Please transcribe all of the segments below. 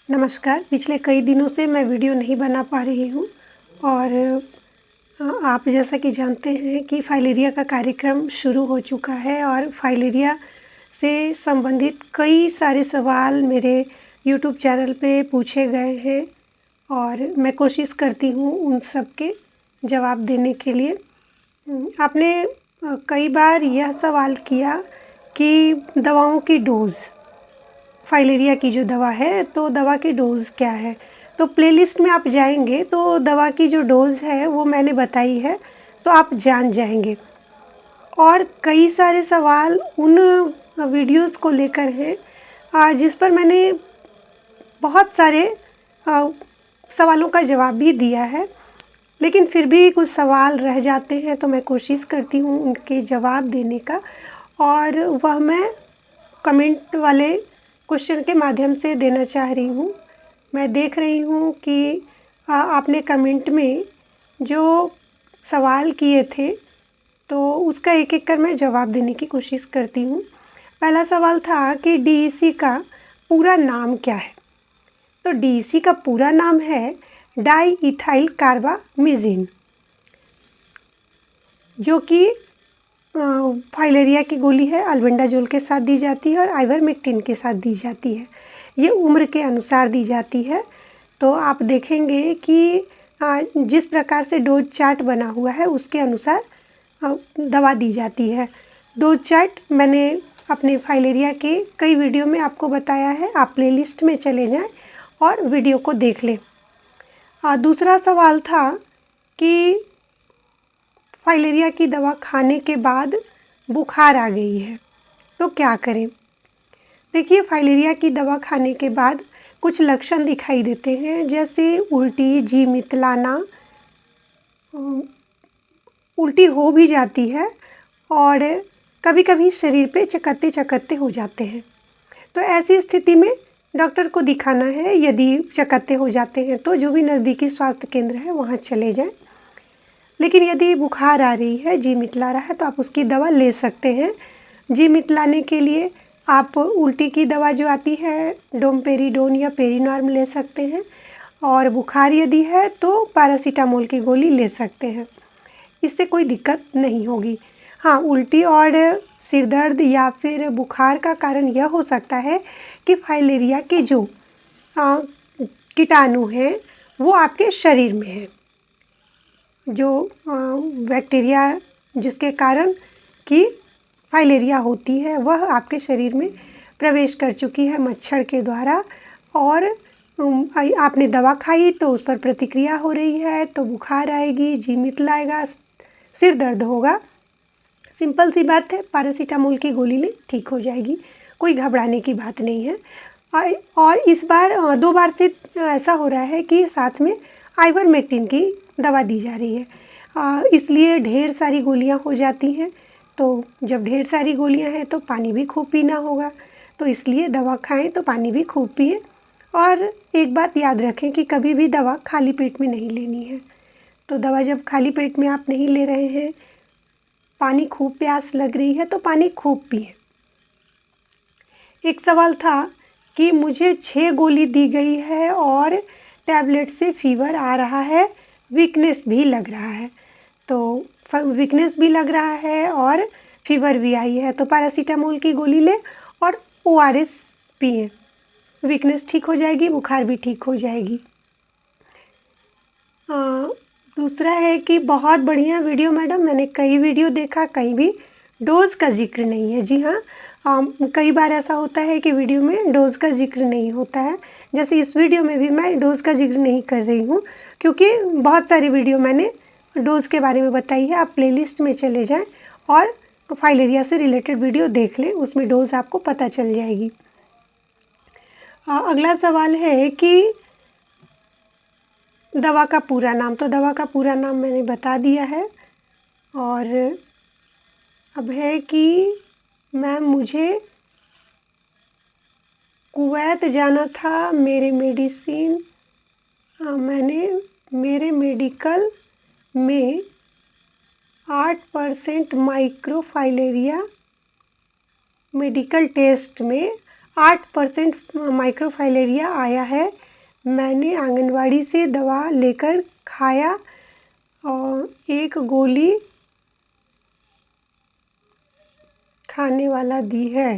नमस्कार। पिछले कई दिनों से मैं वीडियो नहीं बना पा रही हूँ और आप जैसा कि जानते हैं कि फाइलेरिया का कार्यक्रम शुरू हो चुका है और फाइलेरिया से संबंधित कई सारे सवाल मेरे यूट्यूब चैनल पे पूछे गए हैं और मैं कोशिश करती हूँ उन सब के जवाब देने के लिए। आपने कई बार यह सवाल किया कि दवाओं की डोज़, फाइलेरिया की जो दवा है तो दवा की डोज़ क्या है। तो प्लेलिस्ट में आप जाएंगे तो दवा की जो डोज़ है वो मैंने बताई है, तो आप जान जाएंगे। और कई सारे सवाल उन वीडियोस को लेकर हैं जिस पर मैंने बहुत सारे सवालों का जवाब भी दिया है, लेकिन फिर भी कुछ सवाल रह जाते हैं तो मैं कोशिश करती हूँ उनके जवाब देने का, और वह मैं कमेंट वाले क्वेश्चन के माध्यम से देना चाह रही हूँ। मैं देख रही हूँ कि आपने कमेंट में जो सवाल किए थे तो उसका एक एक कर मैं जवाब देने की कोशिश करती हूँ। पहला सवाल था कि डीईसी का पूरा नाम क्या है। तो डीईसी का पूरा नाम है डाई इथाइल कार्बामेजिन, जो कि फाइलेरिया की गोली है, अल्बेंडाजोल के साथ दी जाती है और आइवरमेक्टिन के साथ दी जाती है। ये उम्र के अनुसार दी जाती है। तो आप देखेंगे कि जिस प्रकार से डोज चार्ट बना हुआ है उसके अनुसार दवा दी जाती है। डोज चार्ट मैंने अपने फाइलेरिया के कई वीडियो में आपको बताया है, आप प्लेलिस्ट में चले जाएं और वीडियो को देख लें। दूसरा सवाल था कि फाइलेरिया की दवा खाने के बाद बुखार आ गई है तो क्या करें। देखिए, फाइलेरिया की दवा खाने के बाद कुछ लक्षण दिखाई देते हैं, जैसे उल्टी, जी मितलाना, उल्टी हो भी जाती है और कभी कभी शरीर पे चकत्ते चकत्ते हो जाते हैं। तो ऐसी स्थिति में डॉक्टर को दिखाना है। यदि चकत्ते हो जाते हैं तो जो भी नज़दीकी स्वास्थ्य केंद्र है वहाँ चले जाएं। लेकिन यदि बुखार आ रही है, जी मितला रहा है, तो आप उसकी दवा ले सकते हैं। जी मितलाने के लिए आप उल्टी की दवा जो आती है डोमपेरिडोन या पेरिनॉर्म ले सकते हैं, और बुखार यदि है तो पैरासीटामोल की गोली ले सकते हैं। इससे कोई दिक्कत नहीं होगी। हाँ, उल्टी और सिर दर्द या फिर बुखार का कारण यह हो सकता है कि फाइलेरिया के जो कीटाणु हैं वो आपके शरीर में हैं। जो बैक्टीरिया जिसके कारण कि फाइलेरिया होती है वह आपके शरीर में प्रवेश कर चुकी है मच्छर के द्वारा, और आपने दवा खाई तो उस पर प्रतिक्रिया हो रही है, तो बुखार आएगी, जी मितलाएगा, सिर दर्द होगा। सिंपल सी बात है, पैरासीटामोल की गोली लें, ठीक हो जाएगी, कोई घबराने की बात नहीं है। और इस बार 2 बार से ऐसा हो रहा है कि साथ में आइवरमेक्टिन की दवा दी जा रही है, इसलिए ढेर सारी गोलियां हो जाती हैं। तो जब ढेर सारी गोलियां हैं तो पानी भी खूब पीना होगा, तो इसलिए दवा खाएं तो पानी भी खूब पिएं। और एक बात याद रखें कि कभी भी दवा खाली पेट में नहीं लेनी है। तो दवा जब खाली पेट में आप नहीं ले रहे हैं, पानी खूब प्यास लग रही है तो पानी खूब पिएं। एक सवाल था कि मुझे 6 गोली दी गई है और टैबलेट से फीवर आ रहा है, वीकनेस भी लग रहा है। तो वीकनेस भी लग रहा है और फीवर भी आई है, तो पैरासीटामोल की गोली लें और ओआरएस पिएं। वीकनेस ठीक हो जाएगी, बुखार भी ठीक हो जाएगी। दूसरा है कि बहुत बढ़िया वीडियो मैडम, मैंने कई वीडियो देखा, कहीं भी डोज़ का जिक्र नहीं है। जी हाँ, कई बार ऐसा होता है कि वीडियो में डोज़ का जिक्र नहीं होता है। जैसे इस वीडियो में भी मैं डोज़ का जिक्र नहीं कर रही हूँ, क्योंकि बहुत सारी वीडियो मैंने डोज़ के बारे में बताई है। आप प्लेलिस्ट में चले जाएं और फाइलेरिया से रिलेटेड वीडियो देख लें, उसमें डोज़ आपको पता चल जाएगी। अगला सवाल है कि दवा का पूरा नाम, तो दवा का पूरा नाम मैंने बता दिया है। और अब है कि मैम मुझे कुवैत जाना था, मैंने मेरे मेडिकल में 8% माइक्रोफाइलेरिया मेडिकल टेस्ट में 8% माइक्रोफाइलेरिया आया है। मैंने आंगनवाड़ी से दवा लेकर खाया और एक गोली खाने वाला दी है,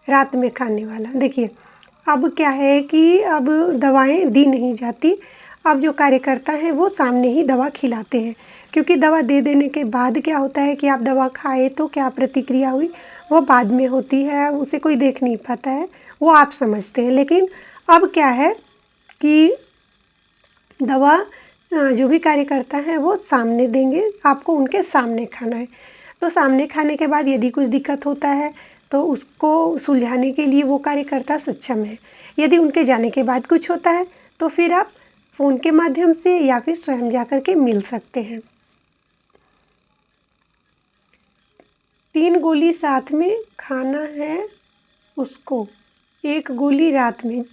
रात में खाने वाला। देखिए अब क्या है कि अब दवाएं दी नहीं जाती, अब जो कार्यकर्ता हैं वो सामने ही दवा खिलाते हैं, क्योंकि दवा दे देने के बाद क्या होता है कि आप दवा खाए तो क्या प्रतिक्रिया हुई वो बाद में होती है, उसे कोई देख नहीं पाता है, वो आप समझते हैं। लेकिन अब क्या है कि दवा जो भी कार्यकर्ता हैं वो सामने देंगे, आपको उनके सामने खाना है। तो सामने खाने के बाद यदि कुछ दिक्कत होता है तो उसको सुलझाने के लिए वो कार्यकर्ता सक्षम है। यदि उनके जाने के बाद कुछ होता है तो फिर आप फ़ोन के माध्यम से या फिर स्वयं जाकर के मिल सकते हैं। 3 गोली साथ में खाना है उसको, 1 गोली रात में।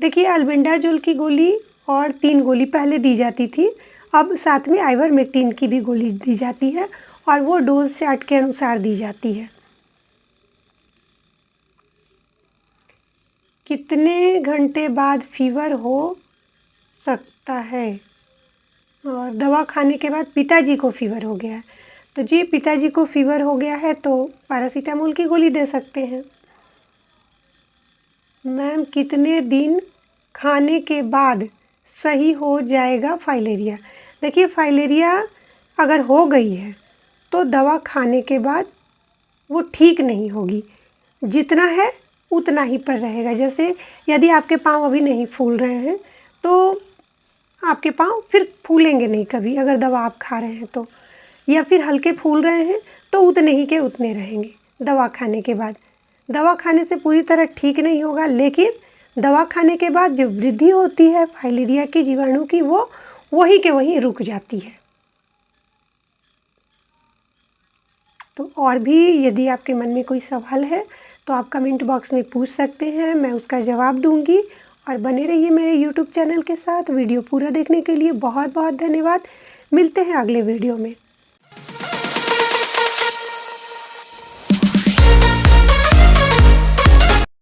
देखिए अल्बेंडाजोल की गोली और 3 गोली पहले दी जाती थी, अब साथ में आइवरमेक्टिन की भी गोली दी जाती है और वो डोज चार्ट के अनुसार दी जाती है। कितने घंटे बाद फीवर हो सकता है? और दवा खाने के बाद पिताजी को फीवर हो गया है, तो जी पिताजी को फीवर हो गया है तो पैरासीटामोल की गोली दे सकते हैं। मैम कितने दिन खाने के बाद सही हो जाएगा फाइलेरिया? देखिए फाइलेरिया अगर हो गई है तो दवा खाने के बाद वो ठीक नहीं होगी, जितना है उतना ही पर रहेगा। जैसे यदि आपके पाँव अभी नहीं फूल रहे हैं तो आपके पाँव फिर फूलेंगे नहीं कभी अगर दवा आप खा रहे हैं तो, या फिर हल्के फूल रहे हैं तो उतने ही के उतने रहेंगे दवा खाने के बाद। दवा खाने से पूरी तरह ठीक नहीं होगा, लेकिन दवा खाने के बाद जो वृद्धि होती है फाइलेरिया की जीवाणु की वो वहीं के वहीं रुक जाती है। तो और भी यदि आपके मन में कोई सवाल है तो आप कमेंट बॉक्स में पूछ सकते हैं, मैं उसका जवाब दूंगी। और बने रहिए मेरे यूट्यूब चैनल के साथ। वीडियो पूरा देखने के लिए बहुत बहुत धन्यवाद। मिलते हैं अगले वीडियो में।